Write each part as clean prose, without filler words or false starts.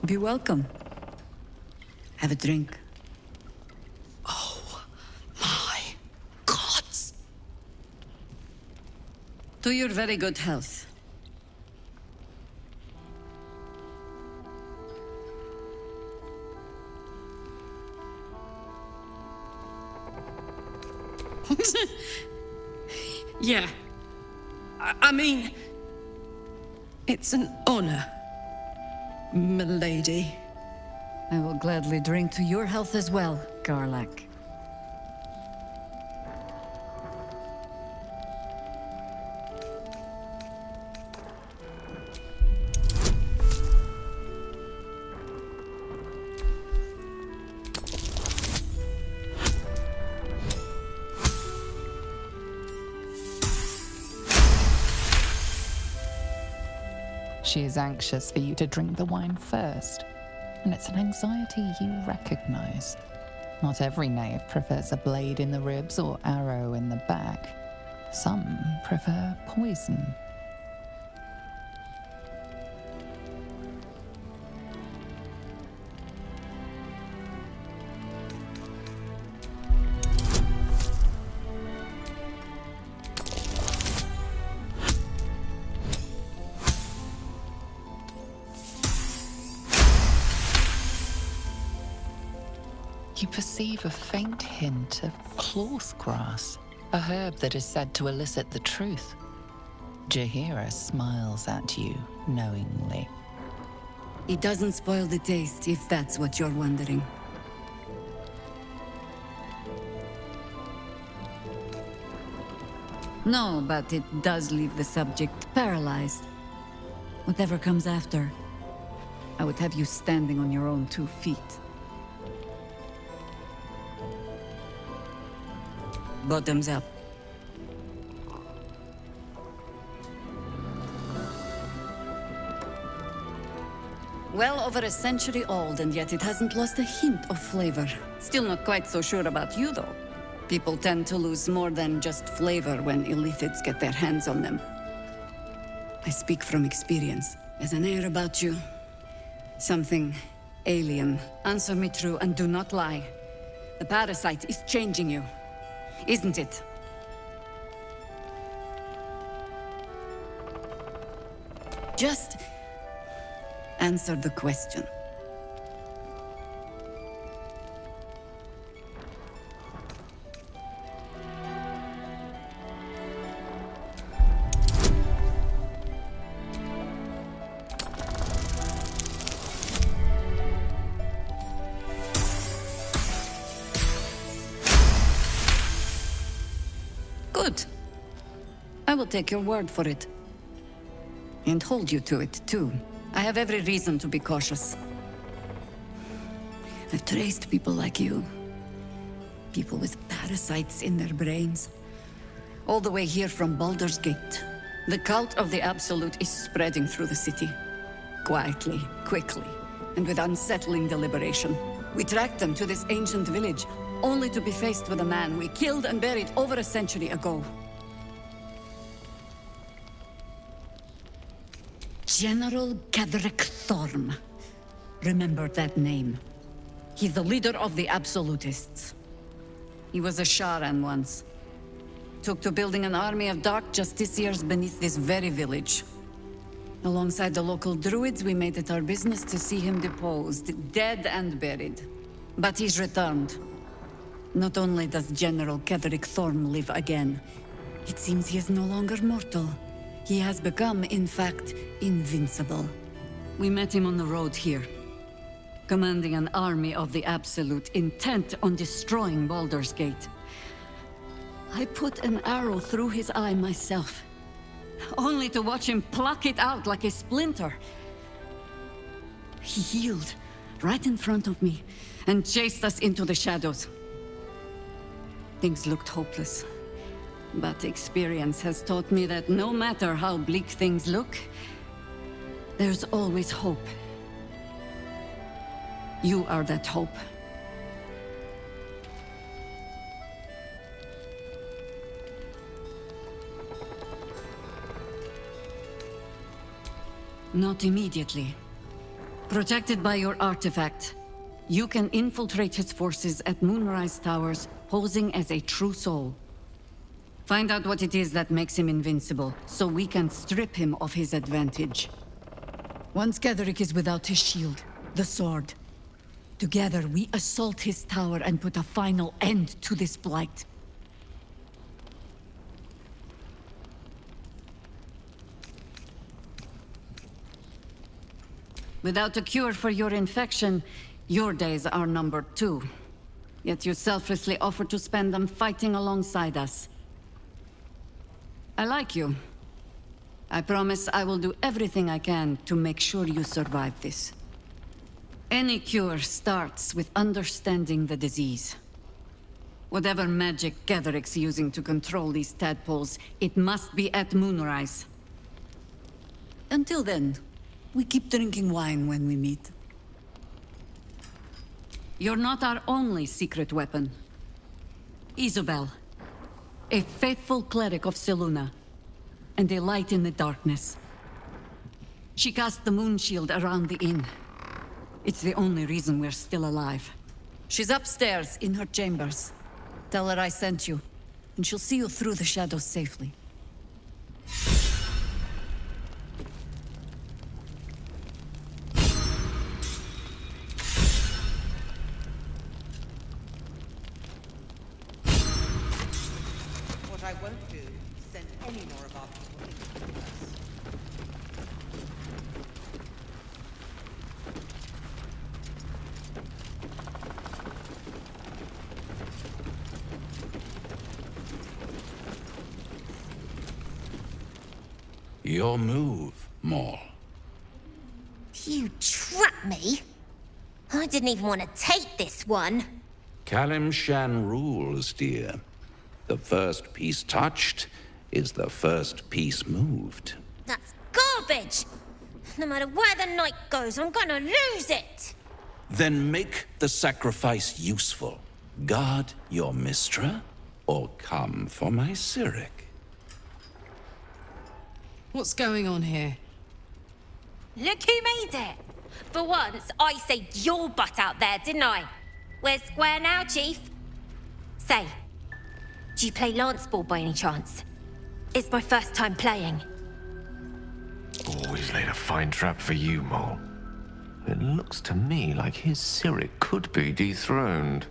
Be welcome. Have a drink. Oh, my gods! To your very good health. Yeah. I mean... It's an honor, milady. I will gladly drink to your health as well, Garlac. She is anxious for you to drink the wine first, and it's an anxiety you recognize. Not every knave prefers a blade in the ribs or arrow in the back. Some prefer poison. You perceive a faint hint of cloth grass, a herb that is said to elicit the truth. Jaheira smiles at you knowingly. It doesn't spoil the taste, if that's what you're wondering. No, but it does leave the subject paralyzed. Whatever comes after, I would have you standing on your own 2 feet. Bottoms up. Well over a century old, and yet it hasn't lost a hint of flavor. Still not quite so sure about you, though. People tend to lose more than just flavor when illithids get their hands on them. I speak from experience. There's an air about you. Something alien. Answer me true and do not lie. The parasite is changing you. Isn't it? Just answer the question. Good. I will take your word for it. And hold you to it, too. I have every reason to be cautious. I've traced people like you. People with parasites in their brains. All the way here from Baldur's Gate. The cult of the Absolute is spreading through the city. Quietly, quickly, and with unsettling deliberation. We tracked them to this ancient village, only to be faced with a man we killed and buried over a century ago. General Gadrick Thorm. Remember that name. He's the leader of the Absolutists. He was a Sharan once. Took to building an army of dark justiciars beneath this very village. Alongside the local druids, we made it our business to see him deposed, dead and buried. But he's returned. Not only does General Gadrick Thorm live again, it seems he is no longer mortal. He has become, in fact, invincible. We met him on the road here, commanding an army of the Absolute, intent on destroying Baldur's Gate. I put an arrow through his eye myself, only to watch him pluck it out like a splinter. He healed right in front of me and chased us into the shadows. Things looked hopeless. But experience has taught me that no matter how bleak things look, there's always hope. You are that hope. Not immediately. Protected by your artifact, you can infiltrate his forces at Moonrise Towers, posing as a true soul. Find out what it is that makes him invincible, so we can strip him of his advantage. Once Ketheric is without his shield, the sword, together we assault his tower and put a final end to this blight. Without a cure for your infection, your days are numbered too. Yet you selflessly offer to spend them fighting alongside us. I like you. I promise I will do everything I can to make sure you survive this. Any cure starts with understanding the disease. Whatever magic Ketheric's using to control these tadpoles, it must be at Moonrise. Until then, we keep drinking wine when we meet. You're not our only secret weapon. Isobel, a faithful cleric of Selûne, and a light in the darkness. She cast the moon shield around the inn. It's the only reason we're still alive. She's upstairs in her chambers. Tell her I sent you, and she'll see you through the shadows safely. What I won't do is send any more of our people into the universe. Your move, Maul. You trapped me? I didn't even want to take this one. Kalimshan rules, dear. The first piece touched is the first piece moved. That's garbage! No matter where the night goes, I'm gonna lose it! Then make the sacrifice useful. Guard your Mistra, or come for my Cyric. What's going on here? Look who made it! For once, I saved your butt out there, didn't I? We're square now, Chief. Say, do you play lance ball by any chance? It's my first time playing. Always laid a fine trap for you, Mole. It looks to me like his Cyric could be dethroned.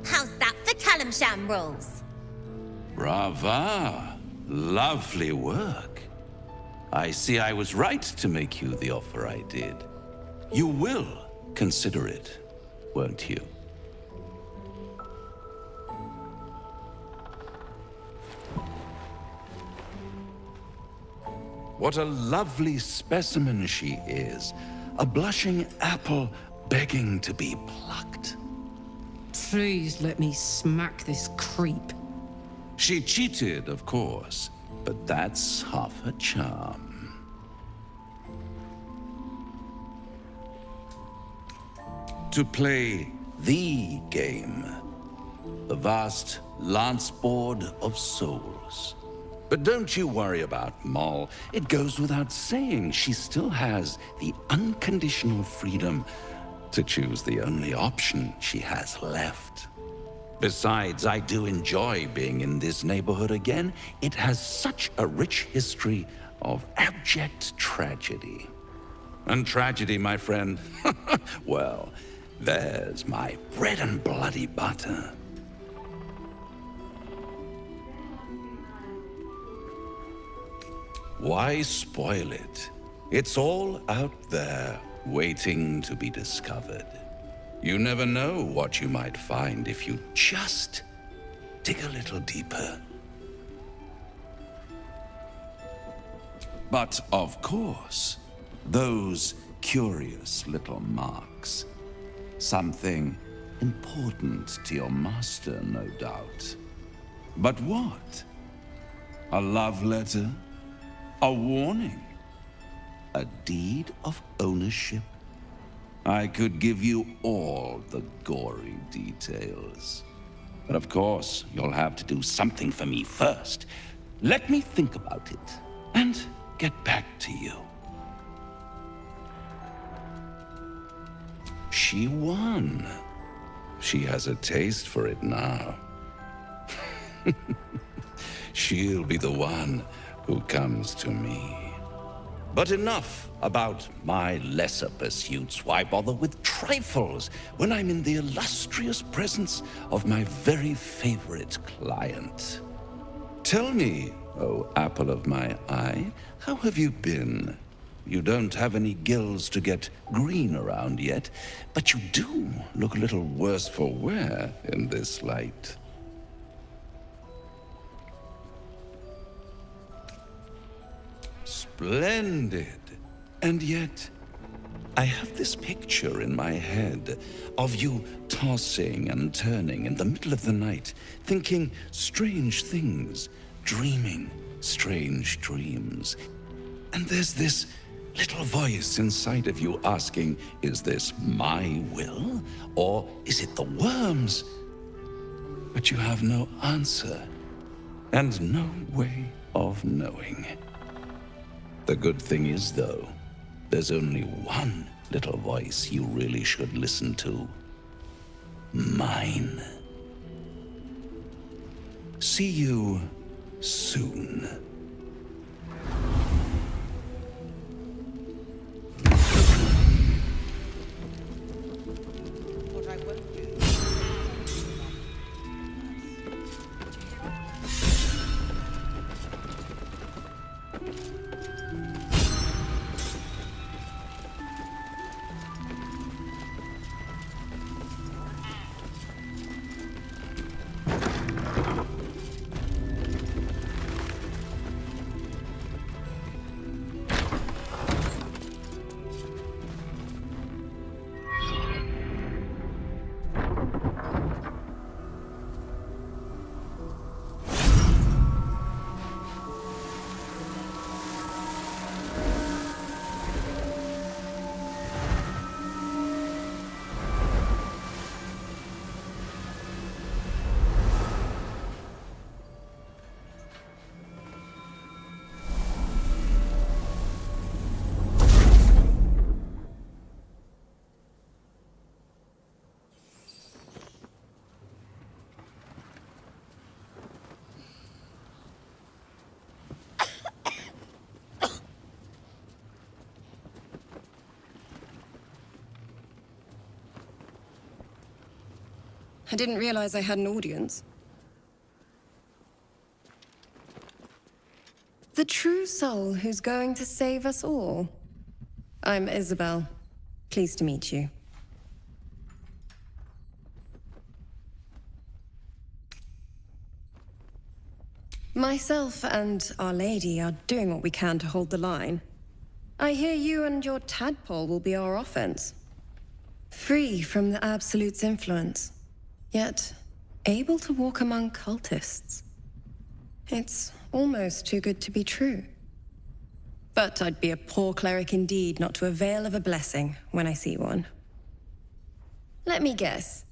How's that for Kalimshan rules? Brava! Lovely work. I see I was right to make you the offer I did. You will consider it, won't you? What a lovely specimen she is. A blushing apple begging to be plucked. Please let me smack this creep. She cheated, of course, but that's half her charm. To play the game, the vast lance board of souls. But don't you worry about Moll. It goes without saying she still has the unconditional freedom to choose the only option she has left. Besides, I do enjoy being in this neighborhood again. It has such a rich history of abject tragedy. And tragedy, my friend, well, there's my bread and bloody butter. Why spoil it? It's all out there, waiting to be discovered. You never know what you might find if you just dig a little deeper. But of course, those curious little marks. Something important to your master, no doubt. But what? A love letter? A warning? A deed of ownership? I could give you all the gory details. But of course, you'll have to do something for me first. Let me think about it and get back to you. She won. She has a taste for it now. She'll be the one who comes to me. But enough about my lesser pursuits. Why bother with trifles when I'm in the illustrious presence of my very favorite client? Tell me, oh apple of my eye, how have you been? You don't have any gills to get green around yet, but you do look a little worse for wear in this light. Splendid. And yet, I have this picture in my head of you tossing and turning in the middle of the night, thinking strange things, dreaming strange dreams. And there's this little voice inside of you asking, is this my will, or is it the worm's? But you have no answer, and no way of knowing. The good thing is, though, there's only one little voice you really should listen to. Mine. See you soon. What I won't do. I didn't realize I had an audience. The true soul who's going to save us all. I'm Isobel. Pleased to meet you. Myself and Our Lady are doing what we can to hold the line. I hear you and your tadpole will be our offense. Free from the Absolute's influence, yet able to walk among cultists. It's almost too good to be true. But I'd be a poor cleric indeed not to avail of a blessing when I see one. Let me guess.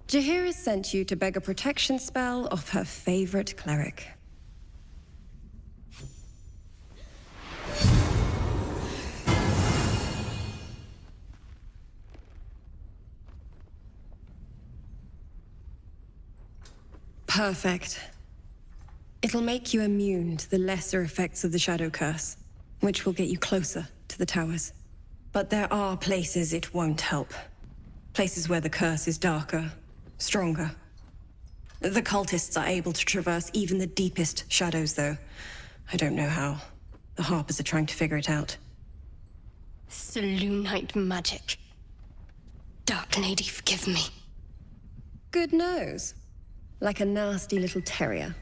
Jaheira's sent you to beg a protection spell off her favorite cleric. Perfect. It'll make you immune to the lesser effects of the Shadow Curse, which will get you closer to the towers. But there are places it won't help. Places where the curse is darker, stronger. The cultists are able to traverse even the deepest shadows, though. I don't know how. The Harpers are trying to figure it out. Selûnite magic. Dark Lady, forgive me. Good nose. Like a nasty little terrier.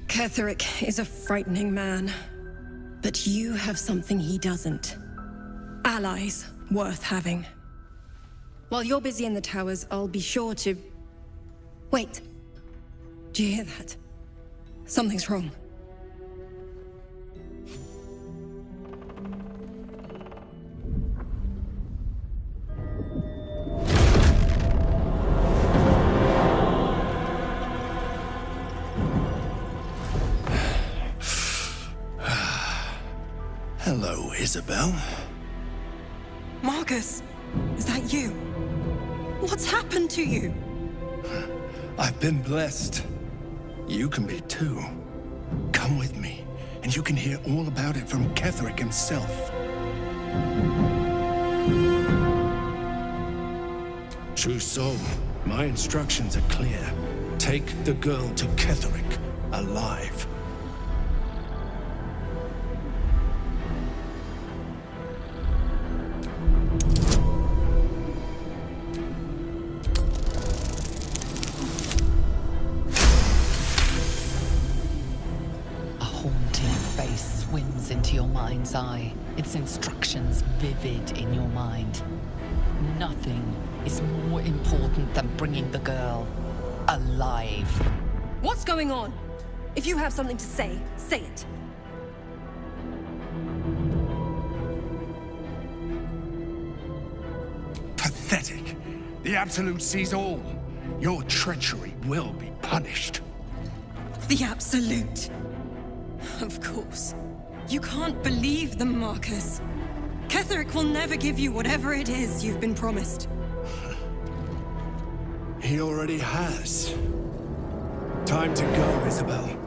Ketheric is a frightening man. But you have something he doesn't. Allies worth having. While you're busy in the towers, I'll be sure to... Wait. Do you hear that? Something's wrong. Hello, Isobel. Marcus, is that you? What's happened to you? I've been blessed. You can be too. Come with me, and you can hear all about it from Ketheric himself. True soul, my instructions are clear. Take the girl to Ketheric, alive. Into your mind's eye, its instructions vivid in your mind. Nothing is more important than bringing the girl alive. What's going on? If you have something to say, say it. Pathetic. The Absolute sees all. Your treachery will be punished. The Absolute. Of course. You can't believe them, Marcus. Ketheric will never give you whatever it is you've been promised. He already has. Time to go, Isobel.